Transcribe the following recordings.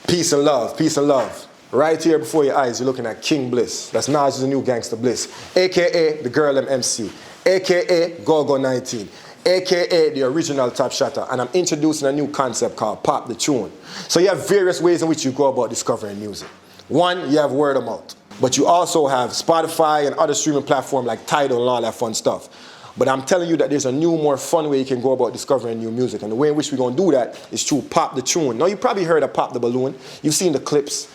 Peace and love, peace and love. Right here before your eyes, you're looking at King Bliss. That's Nas's new Gangsta Bliss. AKA the Girl MC. AKA Go-Go 19. AKA the original Top Shotta. And I'm introducing a new concept called Pop the Chune. So you have various ways in which you go about discovering music. One, you have word of mouth. But you also have Spotify and other streaming platforms like Tidal and all that fun stuff. But I'm telling you that there's a new, more fun way you can go about discovering new music. And the way in which we're going to do that is through Pop the Chune. Now, you probably heard of Pop the Balloon. You've seen the clips.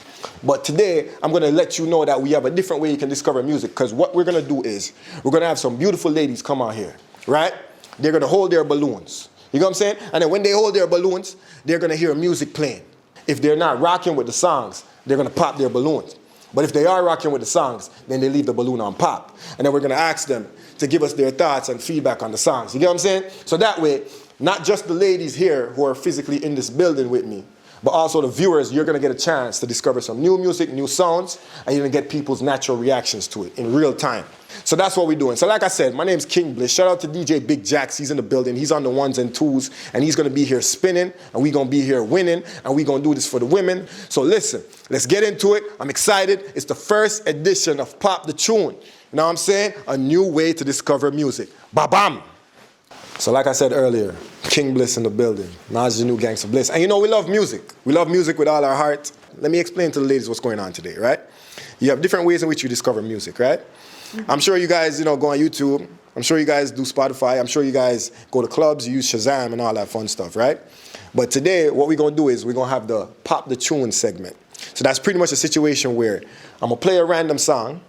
But today, I'm going to let you know that we have a different way you can discover music. Because what we're going to do is, we're going to have some beautiful ladies come out here, right? They're going to hold their balloons. You know what I'm saying? And then when they hold their balloons, they're going to hear music playing. If they're not rocking with the songs, they're going to pop their balloons. But if they are rocking with the songs, then they leave the balloon on pop. And then we're going to ask them to give us their thoughts and feedback on the songs. You get what I'm saying? So that way, not just the ladies here who are physically in this building with me, but also the viewers, you're going to get a chance to discover some new music, new sounds, and you're going to get people's natural reactions to it in real time. So that's what we're doing. So like I said, my name's King Bliss. Shout out to DJ Big Jax. He's in the building. He's on the ones and twos, and he's going to be here spinning, and we're going to be here winning, and we're going to do this for the women. So listen, let's get into it. I'm excited. It's the first edition of Pop the Chune. You know what I'm saying? A new way to discover music. Ba-bam! So like I said earlier, King Bliss in the building. Nas the new Gangsta Bliss. And you know, we love music. We love music with all our heart. Let me explain to the ladies what's going on today, right? You have different ways in which you discover music, right? I'm sure you guys, go on YouTube. I'm sure you guys do Spotify. I'm sure you guys go to clubs, you use Shazam and all that fun stuff, right? But today, what we're going to do is we're going to have the Pop the Chune segment. So that's pretty much a situation where I'm going to play a random song,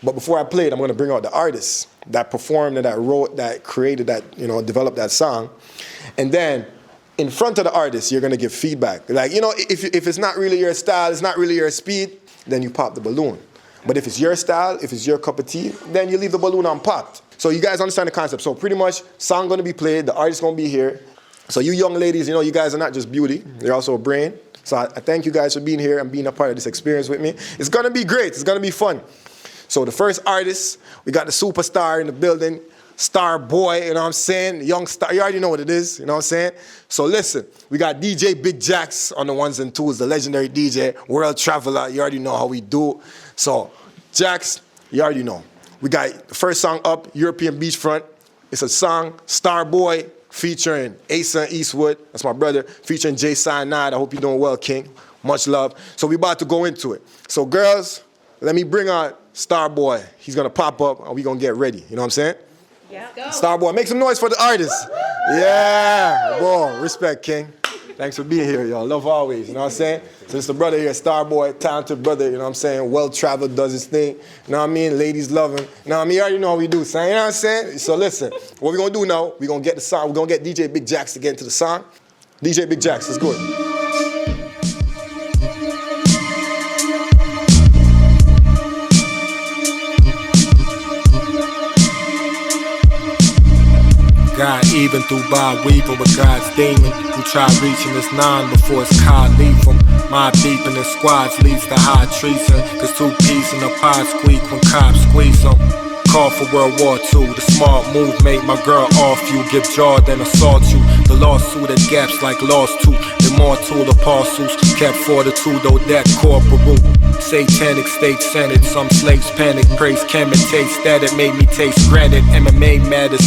but before I play it, I'm going to bring out the artists that performed and that wrote, that created that, developed that song. And then in front of the artist, you're going to give feedback. Like, if it's not really your style, it's not really your speed, then you pop the balloon. But if it's your style, if it's your cup of tea, then you leave the balloon unpopped. So you guys understand the concept. So pretty much, song going to be played, the artist going to be here. So you young ladies, you guys are not just beauty, you're also a brain. So I thank you guys for being here and being a part of this experience with me. It's going to be great. It's going to be fun. So the first artist, we got the superstar in the building, Star Boy, you know what I'm saying? Young star, you already know what it is, you know what I'm saying? So listen, we got DJ Big Jax on the ones and twos, the legendary DJ, world traveler, you already know how we do. So Jax, you already know. We got the first song up, European Beachfront. It's a song, Star Boy, featuring Asa Eastwood, that's my brother, featuring Jay Cyanide. I hope you're doing well, King. Much love. So we about to go into it. So girls, let me bring out Star Boy. He's gonna pop up and we gonna get ready, you know what I'm saying? Yeah. Go. Star Boy, make some noise for the artist. Yeah, boy, respect, King. Thanks for being here, y'all. Love always, you know what I'm saying? So it's the brother here, Star Boy, talented brother, you know what I'm saying? Well-traveled, does his thing, you know what I mean? Ladies love him, you know what I mean? You already know how we do, son, you know what I'm saying? So listen, what we're gonna do now, we're gonna get the song, we're gonna get DJ Big Jax to get into the song. DJ Big Jax, let's go. God even through Bob weaving with God's demon who tried reaching his nine before his car leave him. My beeping in squads leads to high treason, cause two peas in a pie squeak when cops squeeze them. Call for World War II, the smart move made my girl off you, give jaw then assault you. The lawsuit at gaps like lost tooth, immortal apostles, kept fortitude, though that corporal. Satanic state senate, some slaves panic, praise chem and taste that it made me taste granite, MMA matters.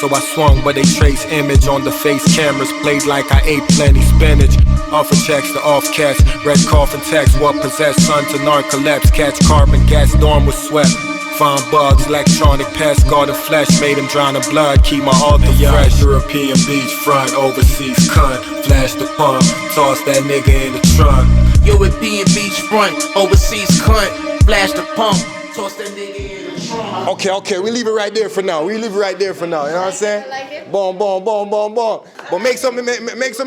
So I swung but they trace image on the face cameras, played like I ate plenty spinach. Offer checks to off cats, red coffin text, what possessed son to narcolepsy, catch carbon gas, storm was swept. Find bugs, electronic pests, guard the flesh, made him drown in blood, keep my altar fresh. European beachfront, overseas cunt, flash the pump, toss that nigga in the trunk. European beachfront, overseas cunt, flash the pump, toss that nigga in the trunk. Okay, we leave it right there for now. You know what I'm saying? Like it? Boom. But make some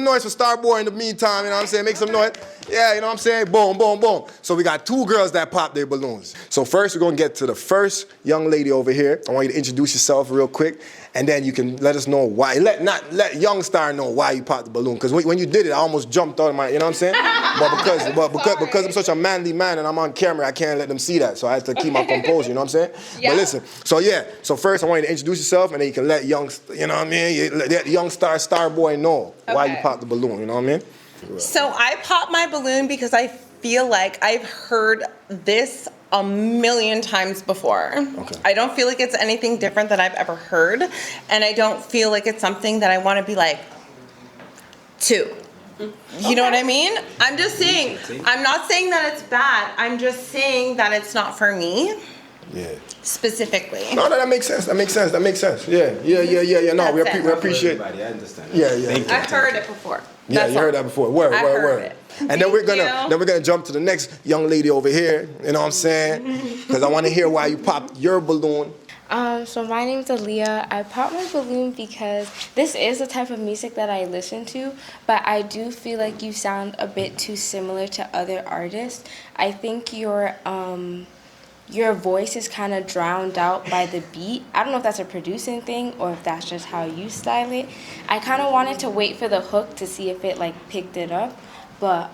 noise for Starboy in the meantime, you know what I'm saying? Make some noise. Yeah, you know what I'm saying? Boom. So we got two girls that pop their balloons. So first we're gonna get to the first young lady over here. I want you to introduce yourself real quick, and then you can let us know why. Let young Star know why you popped the balloon. Because when you did it, I almost jumped out of my, you know what I'm saying? But because I'm such a manly man and I'm on camera, I can't let them see that. So I had to keep my composure, you know what I'm saying? Yeah. But listen, so first I want you to introduce yourself, and then you can let young, you know what I mean? Let young Starboy know why you popped the balloon, you know what I mean? So I pop my balloon because I feel like I've heard this a million times before. Okay. I don't feel like it's anything different that I've ever heard, and I don't feel like it's something that I want to be like, two. You know what I mean? I'm just saying, I'm not saying that it's bad. I'm just saying that it's not for me. Yeah. Specifically. No, that makes sense. That makes sense. Yeah. No, we appreciate. I understand. Yeah. I've heard it before. Yeah, That's you heard that before. Word. It. And then we're gonna jump to the next young lady over here. You know what I'm saying? Because I want to hear why you popped your balloon. So my name's Aaliyah. I popped my balloon because this is the type of music that I listen to, but I do feel like you sound a bit too similar to other artists. I think your voice is kind of drowned out by the beat. I don't know if that's a producing thing or if that's just how you style it. I kind of wanted to wait for the hook to see if it like picked it up, but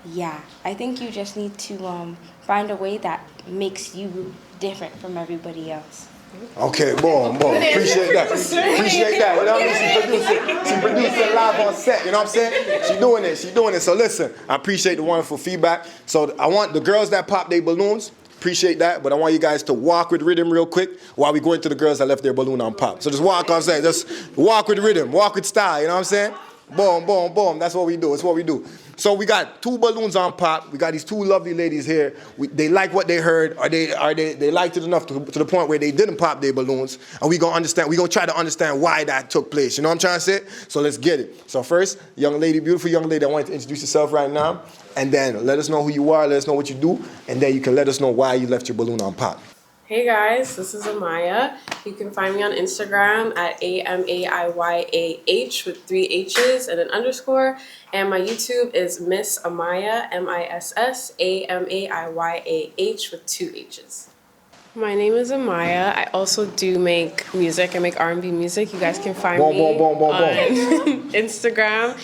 yeah, I think you just need to find a way that makes you different from everybody else. Okay, boom. Appreciate that. You know what I mean? She producing live on set. You know what I'm saying? She doing it. So listen, I appreciate the wonderful feedback. So I want the girls that pop their balloons, appreciate that, but I want you guys to walk with rhythm real quick while we go into the girls that left their balloon on pop. So just walk, I'm saying, just walk with rhythm, walk with style, you know what I'm saying? Boom. That's what we do. It's what we do. So we got 2 balloons on pop. We got these 2 lovely ladies here. They like what they heard. They liked it enough to the point where they didn't pop their balloons. And we gonna try to understand why that took place. You know what I'm trying to say? So let's get it. So first, beautiful young lady, I want you to introduce yourself right now. And then let us know who you are, let us know what you do, and then you can let us know why you left your balloon on pop. Hey guys, this is Amaya. You can find me on Instagram at AMAIYAH with 3 H's and an underscore. And my YouTube is Miss Amaya, MISSAMAIYAH with 2 H's. My name is Amaya. I also do make music. I make R&B music. You guys can find me on Instagram.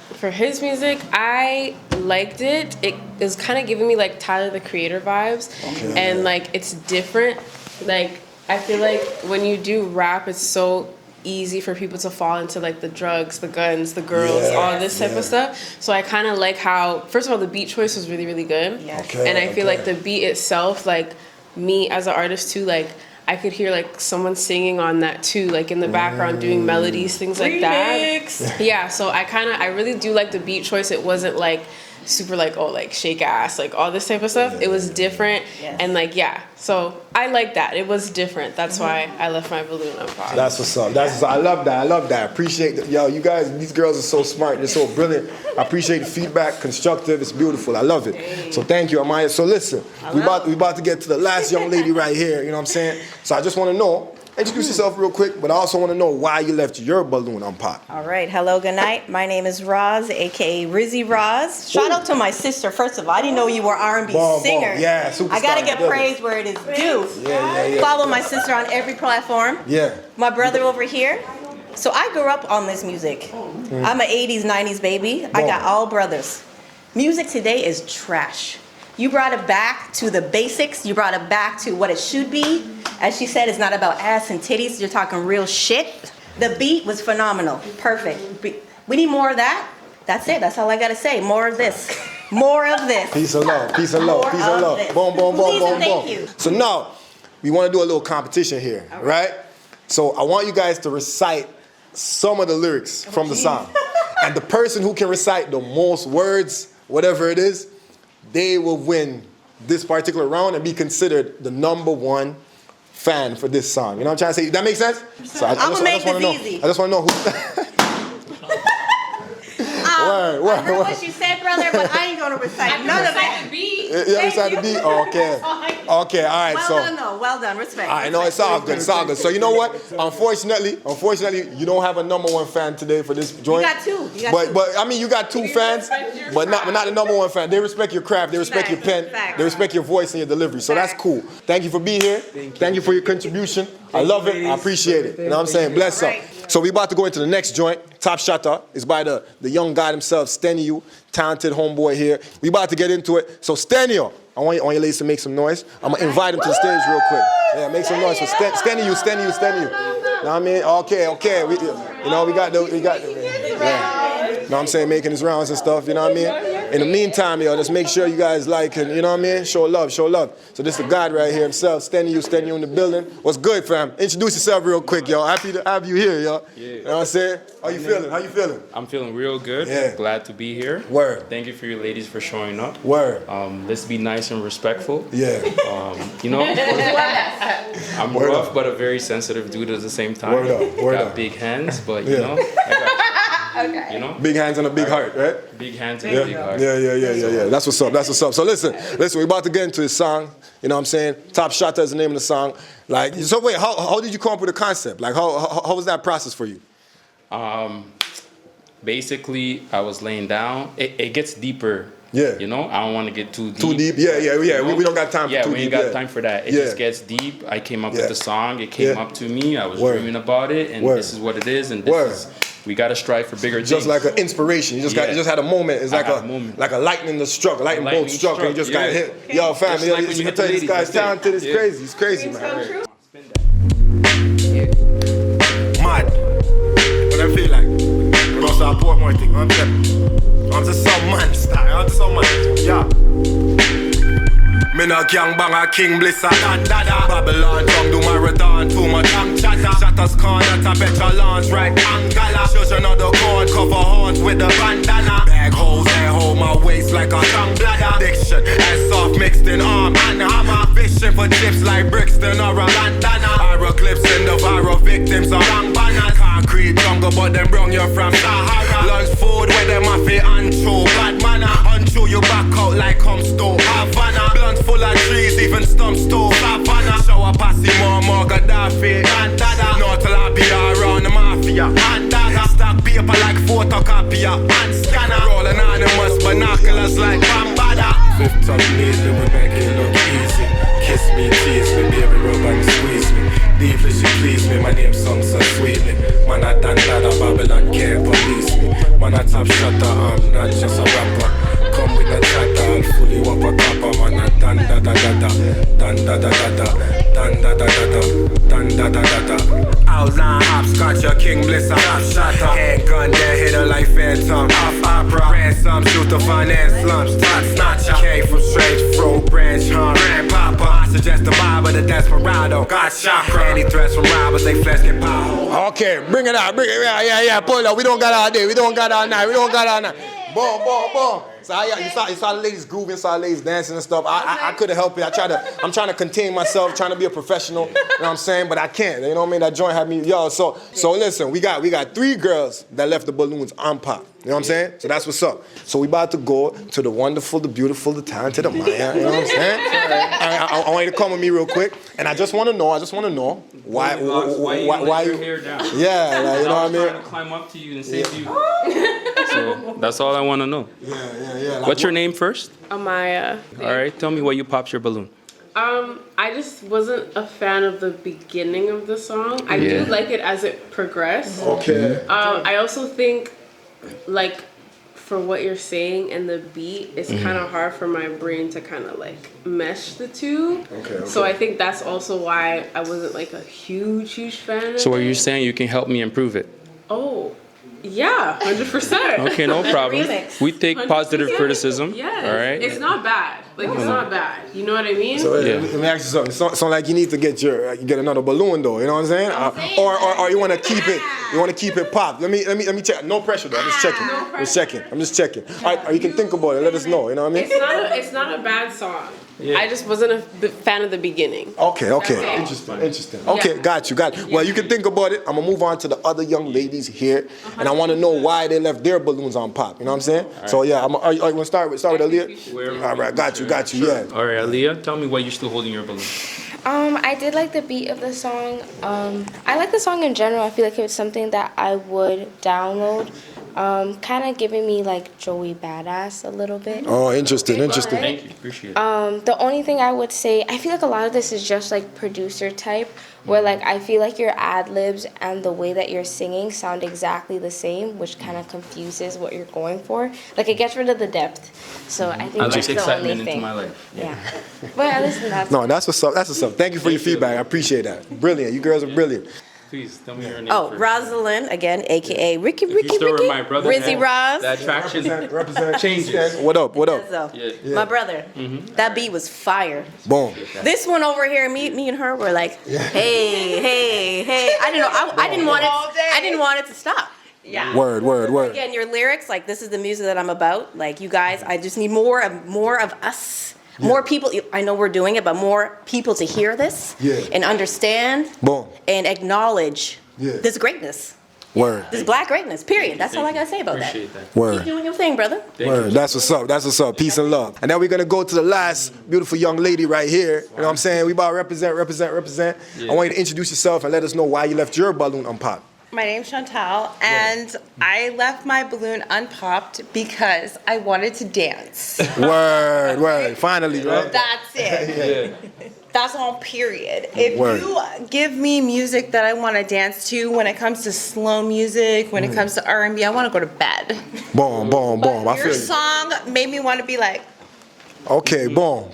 For his music, I liked it. It is kind of giving me like Tyler the Creator vibes. Okay. And like it's different. Like I feel like when you do rap, it's so easy for people to fall into like the drugs, the guns, the girls, all this type of stuff. So I kind of like how, first of all, the beat choice was really, really good. Yeah. Okay, and I feel like the beat itself, like me as an artist too, like I could hear like someone singing on that too, like in the background doing melodies, things like that. Yeah, so I really do like the beat choice. It wasn't like super like, oh, like shake ass, like all this type of stuff. It was different. And like, yeah, so I like that. It was different. That's why I left my balloon on pop. That's what's up. I love that. Appreciate it. Yo, you guys, these girls are so smart. They're so brilliant. I appreciate the feedback. Constructive. It's beautiful. I love it. So thank you, Amaya. So listen, we about to get to the last young lady right here. You know what I'm saying? So I just want to know, introduce yourself real quick, but I also want to know why you left your balloon on pop. All right. Hello, good night. My name is Roz, a.k.a. Rizzy Roz. Shout out to my sister, first of all. I didn't know you were R&B singer. Yeah, superstar. I got to get praise where it is due. Yeah. Follow my sister on every platform. Yeah. My brother over here. So I grew up on this music. I'm an 80s, 90s baby. I got all brothers. Music today is trash. You brought it back to the basics. You brought it back to what it should be. As she said, it's not about ass and titties. You're talking real shit. The beat was phenomenal. Perfect. We need more of that. That's it. That's all I got to say. More of this. More of this. Peace and love. Peace and love. Peace and love. Boom. Thank you. So now, we want to do a little competition here, right? So I want you guys to recite some of the lyrics from the song. And the person who can recite the most words, whatever it is, they will win this particular round and be considered the #1 fan for this song. You know what I'm trying to say? That makes sense? So I just want to know. Easy. I just want to know who. I know what you said, brother, but I ain't gonna recite none of that. Yeah, recite the beat. Okay, all right. Well done. Respect. I know it's all good. So you know what? Unfortunately, you don't have a #1 fan today for this joint. You got two. But I mean, you got 2 fans, but not the #1 fan. They respect your craft. They respect your pen. They respect your voice and your delivery. So that's cool. Thank you for being here. Thank you for your contribution. I love it. I appreciate it. You know what I'm saying? Bless up. So we about to go into the next joint. Top Shotta is by the young guy himself, Stenio, talented homeboy here. We about to get into it. So Stenio, I want your ladies to make some noise. I'm gonna invite him to the stage real quick. Yeah, make some noise for Stenio. You know what I mean? Okay. We got the. Yeah. know what I'm saying, making his rounds and stuff, you know what I mean? In the meantime, yo, just make sure you guys like and, you know what I mean, show love, show love. So this is the God right here himself, standing you in the building. What's good, fam? Introduce yourself real quick, yo. Happy to have you here, yo. Yeah. You know what I'm saying? How you feeling? How you feeling? I'm feeling real good. Yeah. Glad to be here. Word. Thank you for you ladies for showing up. Word. Let's be nice and respectful. Yeah. You know, I'm Word rough up. but a very sensitive dude at the same time. Word up, word Got up. big hands, but Yeah. you know, I got you. Okay. You know, Big hands and a big heart, right? big hands and a big heart. Yeah. That's what's up. That's what's up. So listen, we're about to get into this song. You know what I'm saying? Top Shotta is the name of the song. Like, so wait, how did you come up with the concept? Like, how was that process for you? Basically, I was laying down. It gets deeper. Yeah. You know, I don't want to get too deep. Too deep? Yeah. You know? We don't got time for too we ain't deep. got time for that. It Yeah. just gets deep. I came up Yeah. with the song. It came Yeah. up to me. I was Word. dreaming about it, and Word. this is what it is. And Word. this is, we got to strive for bigger things. Just like an inspiration. You just had a moment. It's I like had a moment. like a lightning struck, a lightning bolt Lightning struck, and you just struck, got yeah. hit. Yo, fam, Just like when you I hit tell the you, this ladies, guy's that's it. talented. It's Yeah. crazy. It's crazy, Dreams man. come true. Mad. What I feel like. We're gonna start Portmore thing. I'm just some man, I'm just some man. Yeah. Me no gang bang a king blisser dan dada. Babylon tongue do marathon too much tongue chatter. Shotta's corner to petrol launch right Angala. Shush another corn cover horns with the bandana. Bag holes air hold my waist like a tongue bladder. Diction ass soft mixed in arm and hammer. Fishing for chips like Brixton or a bandana. Ira clips in the viral victims of wrong banners. Concrete jungle but them brung you from Sahara. Lunch food where them a fi untrue bad manner. Untrue you back out like Comstock Havana. Blunts full of trees, even stumps to Savannah. Shower passy more Gaddafi and Dada. Not till I be around the mafia and Dada. Stack paper like photocopier and scanner. Rolling anonymous binoculars like Bambada. Fifth on me, do we make it look easy? Kiss me, tease me, baby, rub and squeeze me. Deeply she please me, my name sung so sweetly. Man I done that, Babylon can't police me. Man I top Shotta, I'm not just a rapper. Come with a chatter, I'll fully whop a copper. Man I done da da da da, done da da da da, done da da da da, done da da da da. Outline hopscotch, your king bliss, a top Shotta. Handgun, dead hitter like phantom, off opera. Ransom, shoot the finance slumps, top snatcher. Came from strange fruit branch, grandpapa. I suggest the Bible, the desperado, got chakra. Any threats from robbers, they flesh get power. Okay, bring it out, yeah, pull it out. We don't got all day, we don't got all night, we don't got all night. Boom. So you saw the ladies grooving, saw the ladies dancing and stuff. I couldn't help it. I'm trying to contain myself, trying to be a professional. You know what I'm saying? But I can't. You know what I mean? That joint had me, yo. So listen, we got 3 girls that left the balloons on pop. You know what I'm saying? So that's what's up. So we about to go to the wonderful, the beautiful, the talented Amaya. You know what I'm saying? I want you to come with me real quick. And I just want to know why you you hair down. Yeah, like, you know what I I was mean? trying to climb up to you and save you. So that's all I want to know. Yeah. Like, What's your name first? Amaya. All right, tell me why you popped your balloon. I just wasn't a fan of the beginning of the song. I do like it as it progressed. Okay. I also think, like, for what you're saying and the beat, it's kind of hard for my brain to kind of like mesh the two. Okay. So I think that's also why I wasn't like a huge fan of So are it. you saying you can help me improve it? Oh, yeah, 100%. Okay, no problem. Remix. We take positive 100%. criticism. Yes. All right. It's not bad. Like, it's not bad. You know what I mean? So Yeah. let me ask you something. So like you need to get another balloon though. You know what I'm saying? Or you want to keep it? You want to keep it popped? Let me check. No pressure though. I'm just checking. I'm just checking. All right, or you can think about it. Let us know. You know what I mean? It's not a bad song. Yeah. I just wasn't a fan of the beginning. Okay. That's all. Interesting. Okay, got you. Well, you can think about it. I'm gonna move on to the other young ladies here, and I want to know why they left their balloons on pop. You know what I'm saying? Right. So yeah, are you want to start with Aaliyah? All right, got you. Yeah. All right, Aaliyah, tell me why you're still holding your balloon. I did like the beat of the song. I like the song in general. I feel like it was something that I would download. Kind of giving me like Joey Badass a little bit. Oh, interesting. Thank you, appreciate it. The only thing I would say, I feel like a lot of this is just like producer type, where like I feel like your ad libs and the way that you're singing sound exactly the same, which kind of confuses what you're going for. Like it gets rid of the depth. So I think I like that's the only excitement thing. into my life. Yeah. But listen, that's No, that's what's up. That's what's up. Thank you for your feedback. I appreciate that. Brilliant. You girls are brilliant. please tell me your name. Oh, first. Rosalind, again, aka Ricky, If you still with my brother, Rizzy man, Roz. the attraction Represent. changes. What up? What up? So, Yeah. my brother, that beat was fire. Boom. This one over here, me and her were like, hey. I didn't want it to stop. Yeah. Word. Again, your lyrics, like this is the music that I'm about. Like you guys, I just need more of us. More people. I know we're doing it, but more people to hear this and understand Boom. and acknowledge this greatness. Word. This black greatness. Period. That's all I gotta say about that. Appreciate that. Word. Keep doing your thing, brother. Word. That's what's up. That's what's up. Peace and love. And then we're gonna go to the last beautiful young lady right here. You know what I'm saying? We about to represent. Yeah. I want you to introduce yourself and let us know why you left your balloon unpopped. My name's Chantal, and I left my balloon unpopped because I wanted to dance. Word. Finally, right? That's it. Yeah. That's all, period. If Word. you give me music that I want to dance to, when it comes to slow music, when it comes to R&B, I want to go to bed. Boom. I Your feel you. song made me want to be like Okay, boom.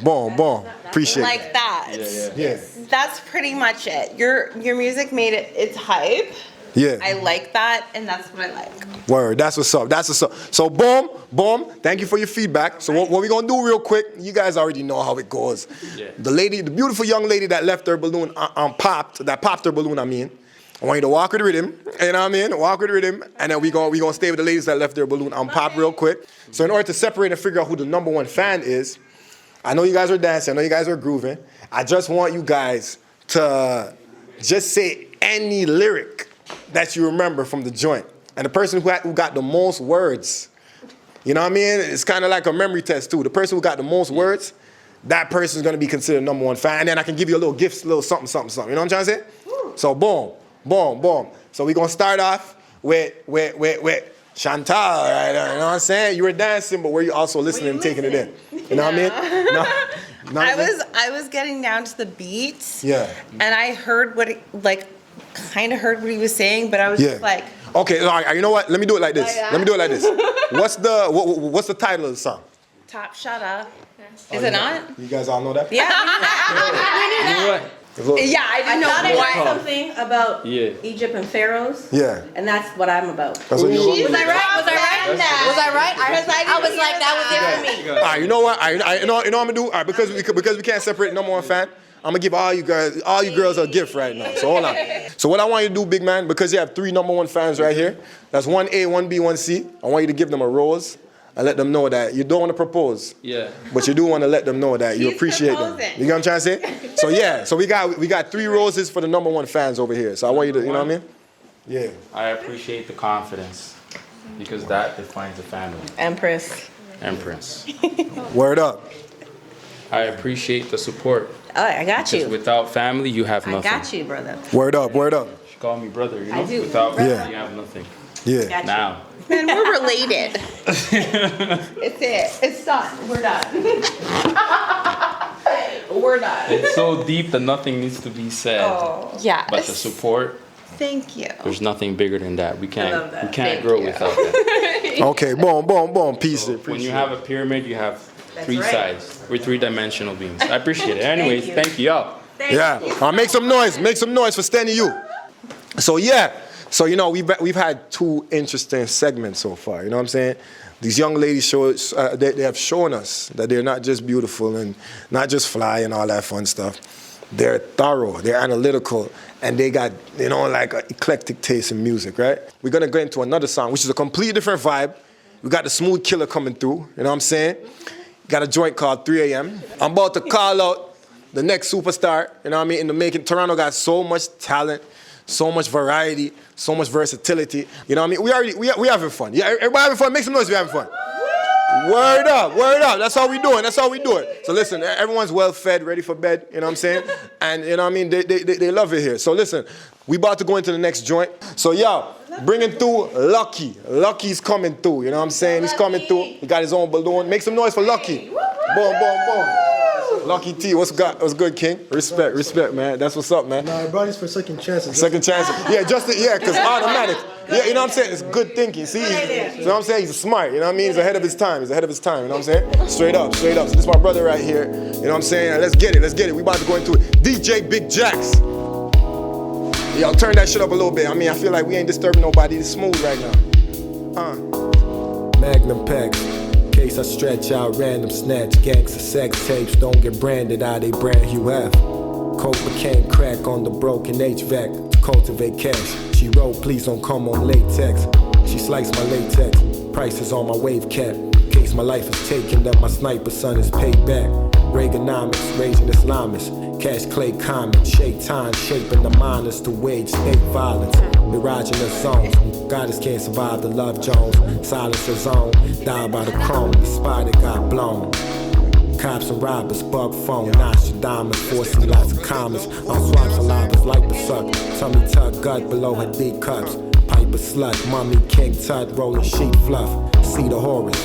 Appreciate like it. that. Yeah. That's pretty much it. Your music made it's hype. Yeah. I like that, and that's what I like. Word. That's what's up. So boom. Thank you for your feedback. So what we gonna do real quick? You guys already know how it goes. Yeah. The beautiful young lady that left her balloon popped her balloon. I want you to walk with the rhythm. You know what I mean? Walk with the rhythm, and then we gonna stay with the ladies that left their balloon unpopped real quick. So in order to separate and figure out who the number one fan is, I know you guys are dancing. I know you guys are grooving. I just want you guys to just say any lyric that you remember from the joint. And the person who got the most words, you know what I mean? It's kind of like a memory test too. The person who got the most words, that person is going to be considered number one fan. And then I can give you a little gifts, a little something. You know what I'm trying to say? So boom. So we're going to start off with Chantal, right? You know what I'm saying? You were dancing, but were you also listening and taking it in? You know what I mean? No, I was getting down to the beats. Yeah. And I heard kind of heard what he was saying, but I was just like, okay, all right, you know what? Let me do it like this. Oh, yeah? What's the title of the song? Top Shotta. Is it not? You guys all know that? Yeah. You know what? Yeah, I didn't know thought I why. heard something about Yeah. Egypt and pharaohs. Yeah. And that's what I'm about. That's what you She's Was I right? Was I right? Because I was like, that was it for me. All right, you know what? You know what I'm gonna do? All right, because we can't separate number one fan. I'm gonna give all you girls a gift right now. So hold on. So what I want you to do, big man, because you have 3 number one fans right here. That's 1A, 1B, 1C. I want you to give them a rose and let them know that you don't want to propose. Yeah. But you do want to let them know that you He's appreciate them. proposing. You know what I'm trying to say? So yeah, so we got 3 roses for the number one fans over here. So I want you to, you know what I mean? Yeah. I appreciate the confidence because that defines a family. Empress. Word up. I appreciate the support. Oh, I got Because you. without family, you have I nothing. got you, brother. Word up. She called me brother, you know? I do. Without Yeah. family, you have nothing. Yeah. Got you. Now. Man, we're related. It's it. It's done. We're done. We're done. It's so deep that nothing needs to be said. Yeah. But the support, Thank you. there's nothing bigger than that. We love can't that. grow without that. Okay, boom. Peace. So when you have a pyramid, you have That's 3 right. sides. We're 3-dimensional beings. I appreciate it. Anyways, thank you, y'all. Yeah, make some noise for Stanley you. So yeah, so you know we've had 2 interesting segments so far. You know what I'm saying? These young ladies they have shown us that they're not just beautiful and not just fly and all that fun stuff. They're thorough, they're analytical, and they got like an eclectic taste in music, right? We're gonna go into another song, which is a completely different vibe. We got the Smooth Killer coming through. You know what I'm saying? Got a joint called 3 a.m. I'm about to call out the next superstar, you know what I mean, in the making. Toronto got so much talent, so much variety, so much versatility. You know what I mean? We having fun. Yeah, everybody having fun. Make some noise if you're having fun. Word up. That's how we doing. So listen, everyone's well fed, ready for bed, you know what I'm saying? And you know what I mean, they love it here. So listen, we about to go into the next joint. So y'all, bringing through Lucky. Lucky's coming through, you know what I'm saying? He's coming through. He got his own balloon. Make some noise for Lucky. Boom. Lucky T, what's good, King? Respect, man. That's what's up, man. Nah, I brought this for second chances. Second chance. Yeah, because automatic. Yeah, you know what I'm saying? It's good thinking. See, you know what I'm saying? He's smart, you know what I mean? He's ahead of his time, you know what I'm saying? Straight up. So this is my brother right here, you know what I'm saying? Let's get it. We about to go into it. DJ Big Jacks. Yo, turn that shit up a little bit. I mean, I feel like we ain't disturbing nobody. It's smooth right now. Magnum packs. Case I stretch out random snatch. Gangsta sex tapes don't get branded how they brand you have. Coke became crack on the broken HVAC to cultivate cash. She wrote, please don't come on latex. She sliced my latex. Prices on my wave cap. Case my life is taken, then my sniper son is paid back. Reaganomics, raising Islamists. Cash clay comment, shaitan shaping the miners to wage state violence. Erogenous zones, goddess can't survive the Love Jones. Silence the zone, died by the chrome, the spot that got blown. Cops and robbers, bug phone, Nostradamus, forcing lots of commas. On swaps and lobbers, like the suck. Tummy tuck, gut below her D cups. Piper slut, mummy, king tut, rolling sheet fluff. See the horrors.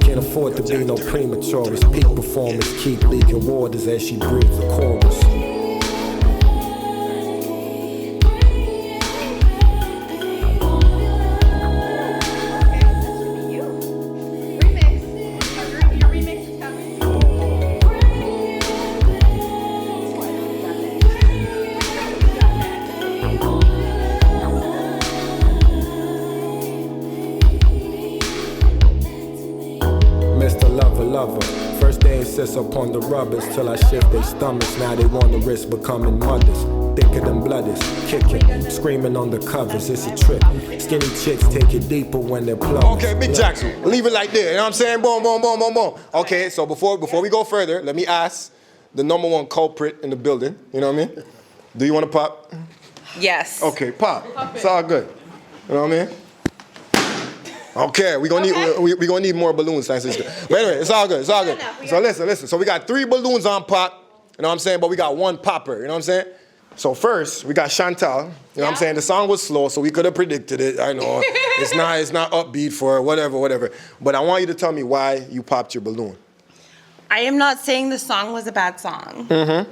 Can't afford to be no prematurist. Peak performance, keep leaking waters as she breathes the chorus. First they insist upon the rubbers till I shift their stomachs. Now they want to risk becoming mothers. Thicker than blooders, kicking, screaming on the covers. It's a trip. Skinny chicks take it deeper when they're plugged. Okay, Big Jackson, leave it like that. You know what I'm saying? Boom, boom, boom, boom, boom. Okay, so before we go further, let me ask the #1 culprit in the building. You know what I mean? Do you want to pop? Yes. Okay, pop. It's all good. You know what I mean? Okay, we gonna need more balloons. But anyway, it's all good. It's all good. So listen. So we got 3 balloons on pop. You know what I'm saying? But we got 1 popper. You know what I'm saying? So first we got Chantal. You know what I'm saying? The song was slow, so we could have predicted it. I know it's not upbeat for whatever. But I want you to tell me why you popped your balloon. I am not saying the song was a bad song. Mm-hmm.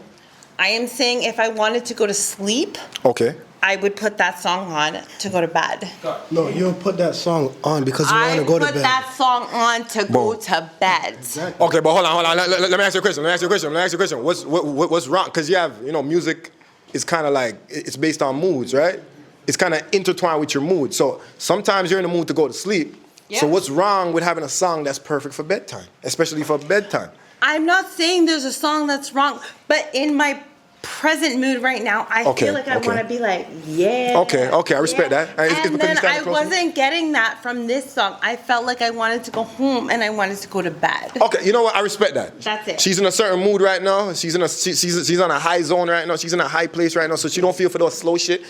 I am saying if I wanted to go to sleep, okay, I would put that song on to go to bed. No, you don't put that song on because you want to go to bed. I put that song on to go to bed. Exactly. Okay, but hold on. Let me ask you a question. What's wrong? Because you have, music is kind of like, it's based on moods, right? It's kind of intertwined with your mood. So sometimes you're in the mood to go to sleep. Yeah. So what's wrong with having a song that's perfect for bedtime, especially for bedtime? I'm not saying there's a song that's wrong, but in my present mood right now, I feel like I want to be like, yeah. Okay, I respect that. And then I wasn't getting that from this song. I felt like I wanted to go home and I wanted to go to bed. Okay, you know what? I respect that. That's it. She's in a certain mood right now. She's on a high zone right now. She's in a high place right now, so she don't feel for those slow shit.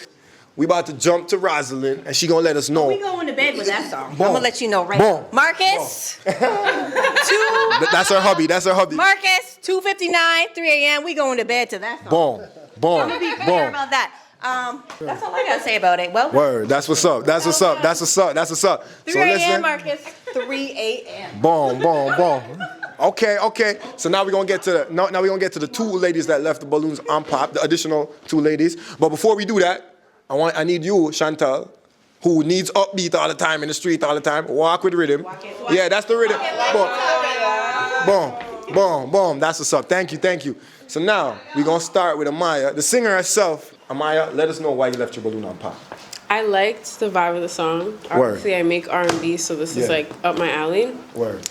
We about to jump to Rosalind, and she gonna let us know. We going to bed with that song. Boom. I'm gonna let you know right now. Marcus, That's her hubby. Marcus, 2:59, 3 a.m. We going to bed to that song. Boom. I'm gonna be clear about that. That's all I gotta say about it. Well, word. That's what's up. 3 a.m. Marcus, 3 a.m. Boom. Okay. So now we're gonna get to the 2 ladies that left the balloons unpopped, the additional 2 ladies. But before we do that, I need you, Chantal, who needs upbeat all the time in the street all the time. Walk with rhythm. Yeah, that's the rhythm. Boom. That's what's up. Thank you. So now we're gonna start with Amaya, the singer herself. Amaya, let us know why you left your balloon on pop. I liked the vibe of the song. Obviously, I make R&B, so this is like up my alley. Word.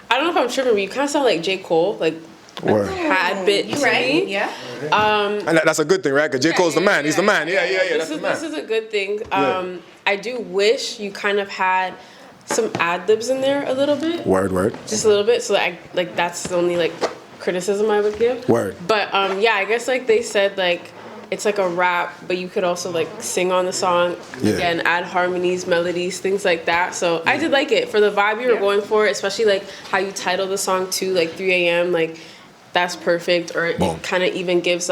I don't know if I'm tripping, but you kind of sound like J. Cole, like Word. Had bit to me. Yeah. And that's a good thing, right? Because J. Cole's the man. He's the man. Yeah. This is a good thing. I do wish you kind of had some ad-libs in there a little bit. Word. Just a little bit. So that's the only criticism I would give. Word. But I guess they said it's like a rap, but you could also sing on the song. Again, add harmonies, melodies, things like that. So I did like it for the vibe you were going for, especially how you title the song too, 3 a.m. That's perfect. Or it kind of even gives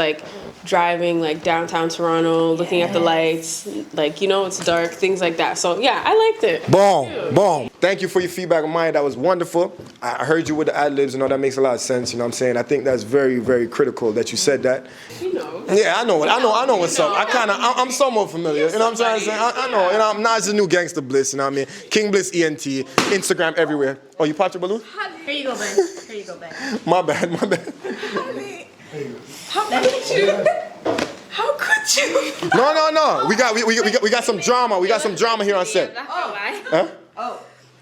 driving downtown Toronto, looking at the lights, it's dark, things like that. So yeah, I liked it. Boom. Thank you for your feedback, Amaya. That was wonderful. I heard you with the ad-libs, that makes a lot of sense, you know what I'm saying? I think that's very, very critical that you said that. You know. Yeah, I know what's up. I'm somewhat familiar, you know what I'm trying to say? I know, I'm not just a new Gangsta Bliss, you know what I mean? King Bliss ENT, Instagram everywhere. Oh, you popped your balloon? Here you go, Ben. My bad. How did you? How could you? No. We got some drama. We got some drama here on set. Huh?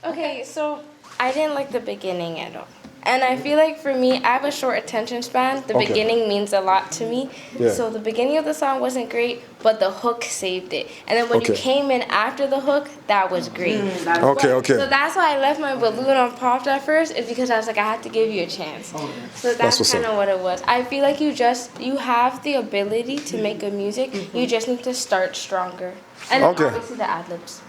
Okay, so I didn't like the beginning at all. And I feel like for me, I have a short attention span. The beginning means a lot to me. Yeah. So the beginning of the song wasn't great, but the hook saved it. And then when you came in after the hook, that was great. Okay. So that's why I left my balloon unpopped at first, is because I was like, I had to give you a chance. So that's kind of what it was. I feel like you have the ability to make good music. You just need to start stronger. And obviously the ad-libs.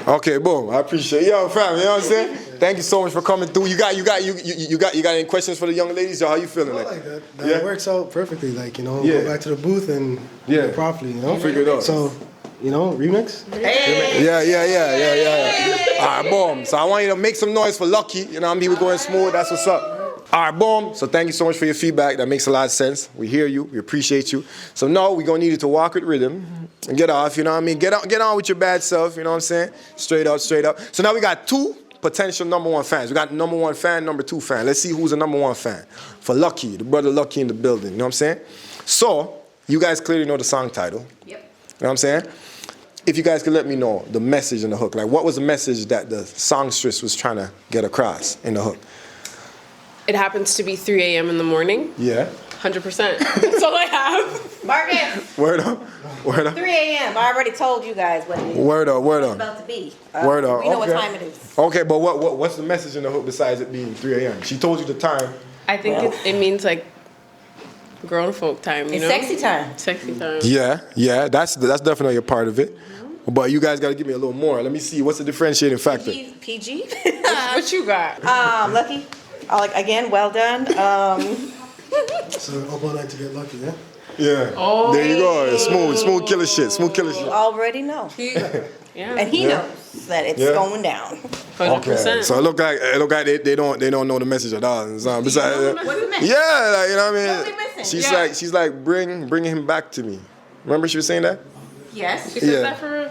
Okay, boom. I appreciate it. Yo, fam, you know what I'm saying? Thank you so much for coming through. You got any questions for the young ladies? Or how you feeling? Like that works out perfectly. Like, go back to the booth and do it properly, Figure it out. So, remix? Hey. Yeah. All right, boom. So I want you to make some noise for Lucky. You know what I mean? We're going smooth. That's what's up. All right, boom. So thank you so much for your feedback. That makes a lot of sense. We hear you. We appreciate you. So now we're going to need you to walk with rhythm and get off, you know what I mean? Get on with your bad self, you know what I'm saying? Straight up. So now we got 2 potential number 1 fans. We got number 1 fan, number 2 fan. Let's see who's the number 1 fan. For Lucky, the brother Lucky in the building, you know what I'm saying? So you guys clearly know the song title. Yep. You know what I'm saying? If you guys could let me know the message in the hook. Like, what was the message that the songstress was trying to get across in the hook? It happens to be 3 a.m. in the morning. Yeah. 100%. That's all I have. Marcus. Word up. 3 a.m. I already told you guys what it is. Word up. It's about to be. Word up. We know what time it is. Okay, but what's the message in the hook besides it being 3 a.m.? She told you the time. I think it means like grown folk time, you know? Sexy time. Sexy time. Yeah. That's definitely a part of it. But you guys got to give me a little more. Let me see. What's the differentiating factor? PG. What you got? Lucky. Again, well done. So up all night to get lucky, yeah? Yeah. Oh. There you go. Smooth killer shit. You already know. And he knows that it's going down. 100%. Okay. So it look like they don't know the message at all. Besides, what's the message? Yeah, like, you know what I mean? What are we missing? She's like bring him back to me. Remember she was saying that? Yes. She said that for real?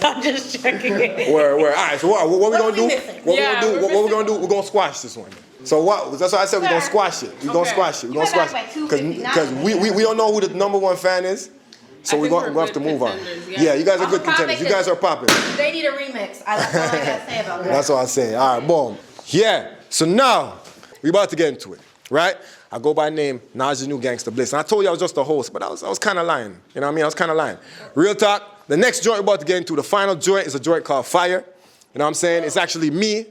I'm just checking it. Where? All right, so what we gonna do? What we gonna do? We're gonna squash this one. So what? That's why I said we're gonna squash it. We're gonna squash it. Because we don't know who the number 1 fan is. So we're gonna have to move on. Yeah, you guys are good contenders. You guys are popping. They need a remix. That's all I gotta say about that. That's what I'm saying. All right, boom. Yeah. So now we about to get into it, right? I go by name Nas the New Gangsta Bliss. And I told you I was just a host, but I was kind of lying. You know what I mean? I was kind of lying. Real talk, the next joint we're about to get into, the final joint, is a joint called Fire. You know what I'm saying? It's actually me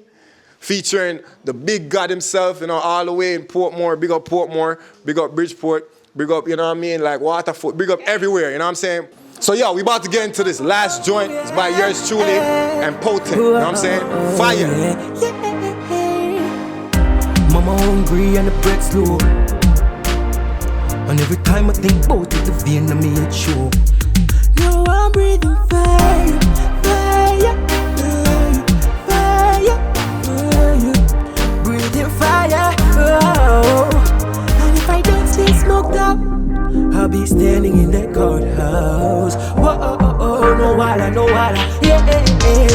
featuring the big God himself, all the way in Portmore. Big up Portmore, big up Bridgeport, big up, you know what I mean, like Waterford, big up everywhere, you know what I'm saying? So we about to get into this last joint. It's by yours truly and Potent, you know what I'm saying? Fire. Mama hungry and the bread slow. And every time I think about it, the vein of me it show. Now I'm breathing fire, fire, fire, fire, breathing fire. Oh. And if I don't stay smoked up, I'll be standing in that courthouse. Whoa, no water, yeah,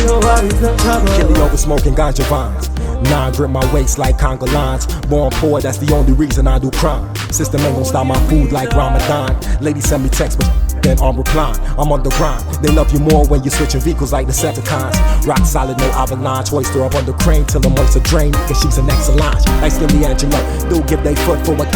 no worries, no trouble. Killing over smoking ganja vines. Nine grip my waist like conga lines. Born poor, that's the only reason I do crime. System ain't gon' stop my food like Ramadan. Ladies send me texts, but then I'm replying. I'm on the grind. They love you more when you're switching vehicles like the Decepticons. Rock solid, no avalanche. Oyster up on the crane till the months are drained. Cause she's an excellent. Like Skinny Angela, do give they foot for what.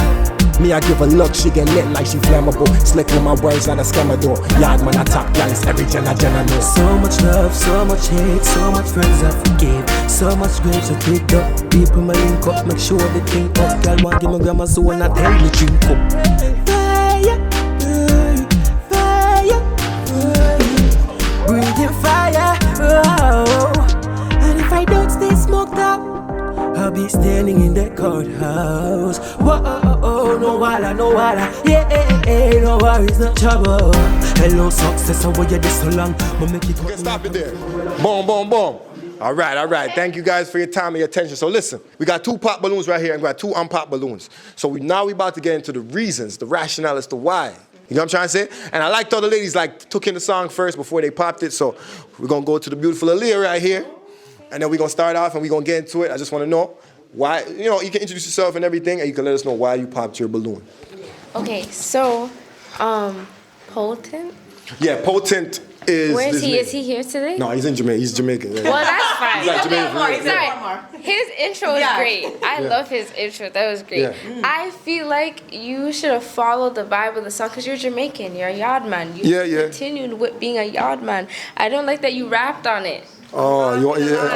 Me, I give a look, she get lit like she flammable. Slick with my words like a scammer door. Yard man, I top guys, every gen I know. So much love, so much hate, so much friends I forgave. So much grapes I pick up. People my link up, make sure they think up. Girl, want give my grandma so when I tell me drink up. Fire, fire, fire, breathing fire. Oh. And if I don't stay smoked up, I'll be standing in that courthouse. Whoa, no water, yeah, no worries, no trouble. Hello, success, how are you this so long? You can stop it there. Boom, boom, boom. All right. Thank you guys for your time and your attention. So listen, we got 2 pop balloons right here and we got 2 unpopped balloons. So we about to get into the reasons, the rationale as to why. You know what I'm trying to say? And I liked all the ladies took in the song first before they popped it. So we're gonna go to the beautiful Aaliyah right here. And then we're going to start off and we're going to get into it. I just want to know why, you can introduce yourself and everything, and you can let us know why you popped your balloon. Okay, so Potent? Yeah, Potent is. Where is he? name. Is he here today? No, he's in Jamaica. He's Jamaican. Yeah. Well, that's fine. He's like Jamaican. His intro is great. I love his intro. That was great. Yeah. I feel like you should have followed the vibe of the song because you're Jamaican. You're a yard man. You continued with being a yard man. I don't like that you rapped on it. Oh,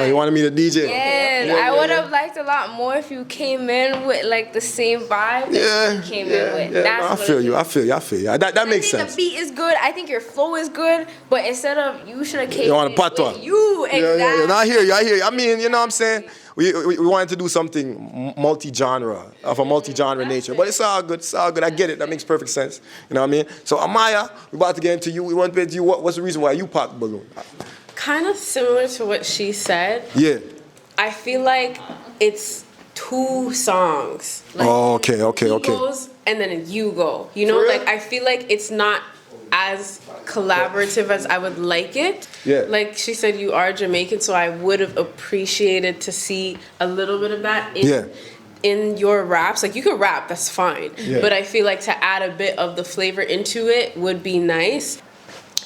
you wanted me to DJ? Yes, I would have liked a lot more if you came in with like the same vibe that you came in with. That's I feel you. That makes sense. The beat is good. I think your flow is good, but instead of you should have came You want in to patois? with you. Exactly. Yeah. I hear you. I mean, you know what I'm saying? We wanted to do something multi-genre, of a multi-genre nature, but it's all good. I get it. That makes perfect sense. You know what I mean? So Amaya, we're about to get into you. We want to get into you. What's the reason why you popped the balloon? Kind of similar to what she said. Yeah. I feel like it's 2 songs. Like, okay. He goes and then you go. You know, like I feel like it's not as collaborative as I would like it. Yeah. Like she said, you are Jamaican, so I would have appreciated to see a little bit of that in your raps. Like you could rap, that's fine. Yeah. But I feel like to add a bit of the flavor into it would be nice.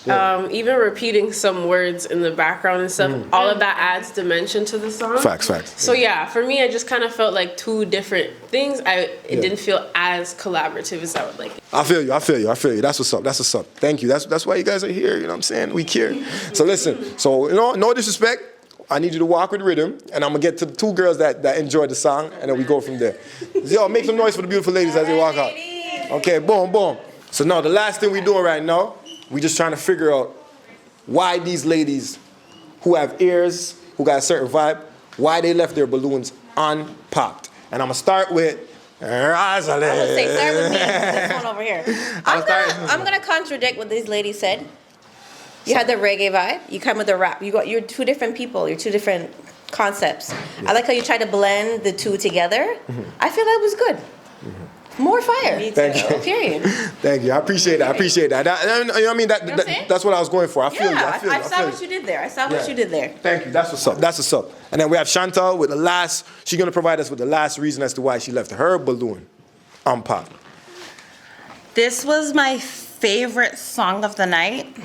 Yeah. Even repeating some words in the background and stuff, all of that adds dimension to the song. Facts. So yeah, for me, I just kind of felt like 2 different things. It didn't feel as collaborative as I would like it. I feel you. That's what's up. Thank you. That's why you guys are here. You know what I'm saying? We care. So listen. So no disrespect. I need you to walk with rhythm, and I'm gonna get to the 2 girls that enjoyed the song, and then we go from there. Yo, make some noise for the beautiful ladies as they walk out. Okay, boom. So now the last thing we're doing right now, we just trying to figure out why these ladies who have ears, who got a certain vibe, why they left their balloons unpopped. And I'm gonna start with Rosalind. I would say start with me. This one over here. I'm gonna contradict what these ladies said. You had the reggae vibe. You come with the rap. You're 2 different people. You're 2 different concepts. I like how you try to blend the 2 together. I feel that was good. More fire. Thank you. Period. Thank you. I appreciate that. You know what I mean? That's what I was going for. I feel you. I saw what you did there. Thank you. That's what's up. And then we have Chantal with the last. She's gonna provide us with the last reason as to why she left her balloon unpopped. This was my favorite song of the night.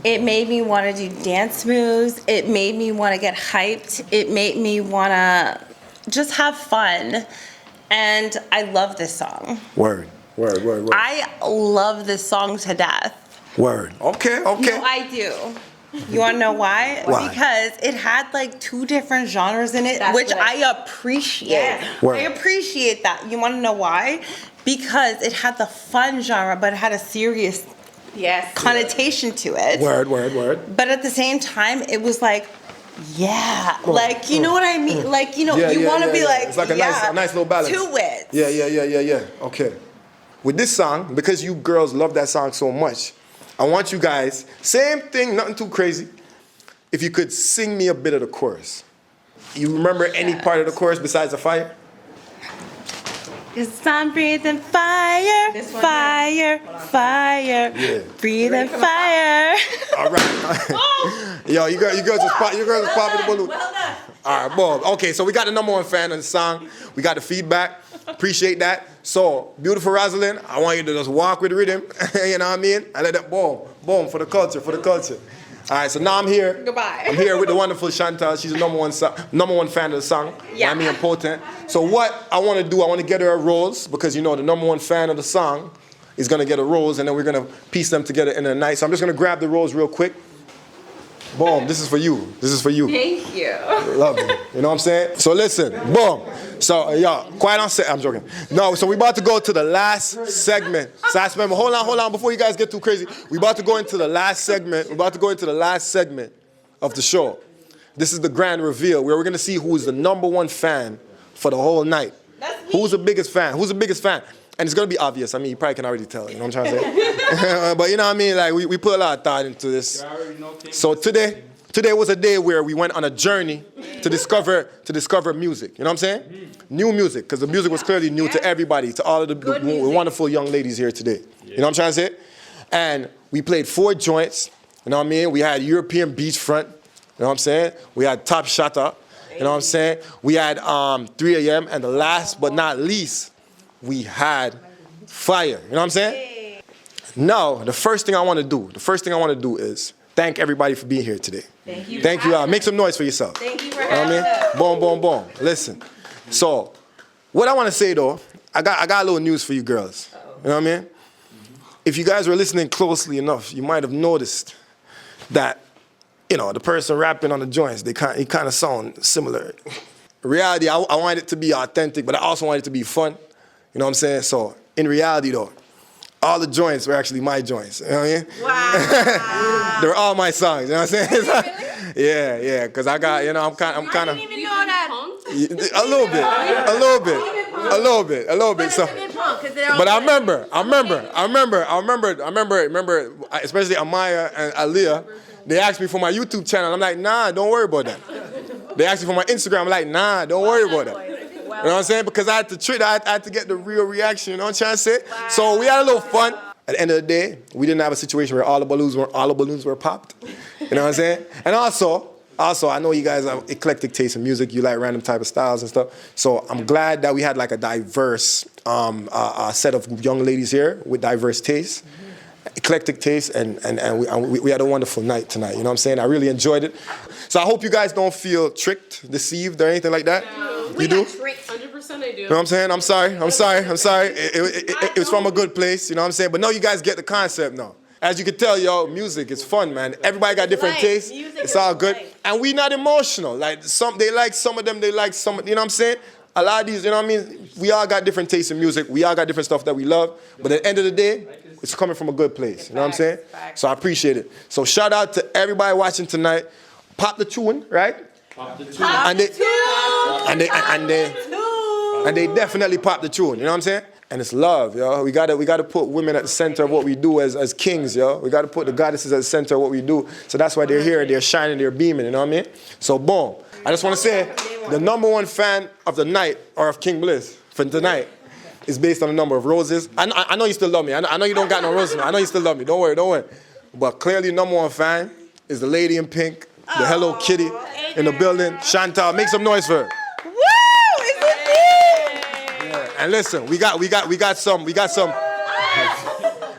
It made me want to do dance moves. It made me want to get hyped. It made me want to just have fun. And I love this song. Word. I love this song to death. Word. Okay. No, I do. You want to know why? Why? Because it had like 2 different genres in it, which I appreciate. Yeah. Word. I appreciate that. You want to know why? Because it had the fun genre, but it had a serious connotation to it. Word. But at the same time, it was like, like, you know what I mean? Like, you want to be like, it's like a nice little balance. To it. Yeah. Okay. With this song, because you girls love that song so much, I want you guys, same thing, nothing too crazy. If you could sing me a bit of the chorus. You remember any part of the chorus besides the fire? 'Cause I'm breathing fire, fire. Yeah. Breathing fire. All right. Yo, you girls just popping the balloon. Well done. All right, boom. Okay, so we got the #1 fan of the song. We got the feedback. Appreciate that. So, beautiful Rosalind, I want you to just walk with the rhythm. You know what I mean? I let that boom for the culture. All right, so now I'm here. Goodbye. I'm here with the wonderful Chantal. She's the #1 fan of the song. Yeah. I mean, important. So what I want to do, I want to get her a rose because the #1 fan of the song is gonna get a rose, and then we're gonna piece them together in a night. So I'm just gonna grab the rose real quick. Boom, this is for you. Thank you. Love you. You know what I'm saying? So listen, boom. So y'all, quiet on set. I'm joking. No, so we about to go to the last segment. Hold on, before you guys get too crazy. We about to go into the last segment. Of the show. This is the grand reveal where we're gonna see who is the #1 fan for the whole night. Who's the biggest fan? And it's gonna be obvious. I mean, you probably can already tell. You know what I'm trying to say? But you know what I mean? Like we put a lot of thought into this. So today was a day where we went on a journey to discover music. You know what I'm saying? New music, because the music was clearly new to everybody, to all of the wonderful young ladies here today. You know what I'm trying to say? And we played 4 joints. You know what I mean? We had European beachfront. You know what I'm saying? We had top Shotta. You know what I'm saying? We had 3 a.m. and the last but not least, we had fire. You know what I'm saying? Now, the first thing I want to do is thank everybody for being here today. Thank you. Thank you. Make some noise for yourself. Thank you for You know what I having mean? us. Boom, boom, boom. Listen. So, what I want to say though, I got a little news for you girls. You know what I mean? If you guys were listening closely enough, you might have noticed that, you know, the person rapping on the joints, he kind of sound similar. In reality, I want it to be authentic, but I also want it to be fun. You know what I'm saying? So, in reality though, all the joints were actually my joints. You know what I mean? Wow. They're all my songs. You know what I'm saying? Really? Yeah. Because I got, you know, I'm kind of. I didn't even know that. A little bit. So, but I remember, especially Amaya and Aaliyah, they asked me for my YouTube channel. I'm like, nah, don't worry about that. They asked me for my Instagram. I'm like, nah, don't worry about that. You know what I'm saying? Because I had to treat, I had to get the real reaction. You know what I'm trying to say? Wow. So we had a little fun. At the end of the day, we didn't have a situation where all the balloons were popped. You know what I'm saying? And also, I know you guys have eclectic taste in music. You like random type of styles and stuff. So I'm glad that we had like a diverse set of young ladies here with diverse tastes, eclectic taste, and we had a wonderful night tonight. You know what I'm saying? I really enjoyed it. So I hope you guys don't feel tricked, deceived, or anything like that. You do? 100% I do. You know what I'm saying? I'm sorry. It was from a good place, you know what I'm saying? But no, you guys get the concept now. As you can tell, yo, music is fun, man. Everybody got different tastes. It's all good. And we not emotional. Like they like some of them, you know what I'm saying? A lot of these, you know what I mean? We all got different tastes in music. We all got different stuff that we love. But at the end of the day, it's coming from a good place. You know what I'm saying? So I appreciate it. So shout out to everybody watching tonight. Pop the Chune, right? Pop the Chune. And they definitely pop the tune, you know what I'm saying? And it's love, yo. We gotta put women at the center of what we do as kings, yo. We gotta put the goddesses at the center of what we do. So that's why they're here, they're shining, they're beaming, you know what I mean? So boom. I just wanna say, the #1 fan of the night, or of King Bliss, for tonight, is based on the number of roses. I know you still love me. I know you don't got no roses. I know you still love me. Don't worry. But clearly, #1 fan is the lady in pink, the Hello Kitty in the building. Chantal, make some noise for her. And listen, we got some.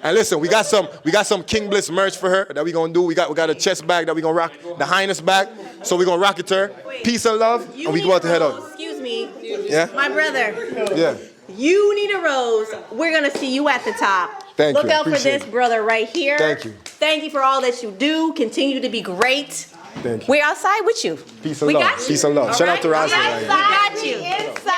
And listen, we got some King Bliss merch for her that we gonna do. We got a chest bag that we gonna rock, the highness bag. So we gonna rock it to her. Peace and love, and we go out to head out. Excuse me. Yeah. My brother. Yeah. You need a rose. We're gonna see you at the top. Thank you. Look out for Appreciate this it. brother right here. Thank you. Thank you for all that you do. Continue to be great. Thank you. We're outside with you. Peace and love. Got you. Peace and love. Shout out to Roslyn. We got you. Inside.